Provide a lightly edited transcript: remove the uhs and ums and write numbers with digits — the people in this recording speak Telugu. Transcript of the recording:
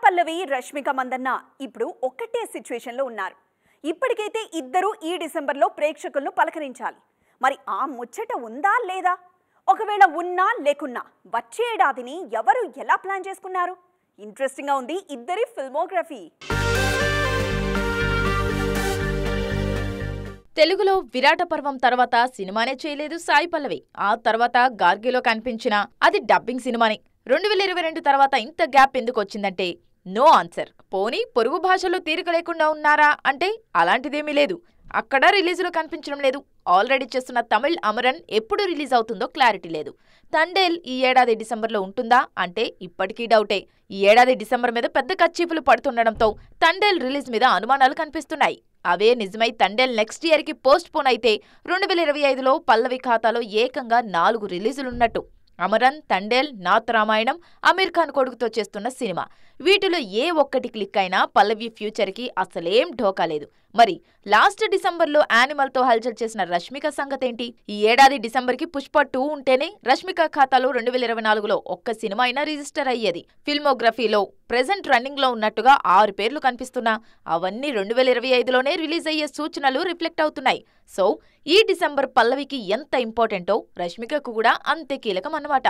పల్లవి రష్మిక మందన్న ఇప్పుడు ఒక్కటే సిచ్యువేషన్లో ఉన్నారు. ఇప్పటికైతే ఇద్దరు ఈ డిసెంబర్లో ప్రేక్షకులను పలకరించాలి. మరి ఆ ముచ్చట ఉందా లేదా? ఒకవేళ ఉన్నా లేకున్నా వచ్చే ఏడాదిని ఎవరు ఎలా ప్లాన్ చేసుకున్నారు? ఇంట్రెస్టింగ్గా ఉంది ఇద్దరి ఫిల్మోగ్రఫీ. తెలుగులో విరాట పర్వం తర్వాత సినిమానే చేయలేదు సాయి పల్లవి. ఆ తర్వాత గార్గిలో కనిపించిన అది డబ్బింగ్ సినిమానే. 2022 తర్వాత ఇంత గ్యాప్ ఎందుకు వచ్చిందంటే నో ఆన్సర్. పోనీ పొరుగు భాషలో తీరిక లేకుండా ఉన్నారా అంటే అలాంటిదేమీ లేదు. అక్కడ రిలీజులో కనిపించడం లేదు. ఆల్రెడీ చేస్తున్న తమిళ్ అమరన్ ఎప్పుడు రిలీజ్ అవుతుందో క్లారిటీ లేదు. తండేల్ ఈ ఏడాది డిసెంబర్లో ఉంటుందా అంటే ఇప్పటికీ డౌటే. ఈ ఏడాది డిసెంబర్ మీద పెద్ద కచ్చీపులు పడుతుండడంతో తండేల్ రిలీజ్ మీద అనుమానాలు కనిపిస్తున్నాయి. అవే నిజమై తండేల్ నెక్స్ట్ ఇయర్కి పోస్ట్ పోన్ అయితే 2025లో పల్లవి ఖాతాలో ఏకంగా 4 రిలీజులున్నట్టు. అమరన్, తండేల్, నాత్ రామాయణం, అమీర్ ఖాన్ కొడుకుతో చేస్తున్న సినిమా. వీటిలో ఏ ఒక్కటి క్లిక్ అయినా పల్లవి ఫ్యూచర్కి అసలేం ఢోకా లేదు. మరి లాస్ట్ డిసెంబర్లో యానిమల్తో హల్చల్ చేసిన రష్మిక సంగతేంటి? ఈ ఏడాది డిసెంబర్కి పుష్ప 2 ఉంటేనే రష్మిక ఖాతాలో 2024లో ఒక్క సినిమా అయినా రిజిస్టర్ అయ్యేది. ఫిల్మోగ్రఫీలో ప్రెజెంట్ రన్నింగ్లో ఉన్నట్టుగా 6 పేర్లు కనిపిస్తున్నా అవన్నీ 2025లోనే రిలీజ్ అయ్యే సూచనలు రిఫ్లెక్ట్ అవుతున్నాయి. సో ఈ డిసెంబర్ పల్లవికి ఎంత ఇంపార్టెంటో రష్మికకు కూడా అంతే కీలకం అన్నమాట.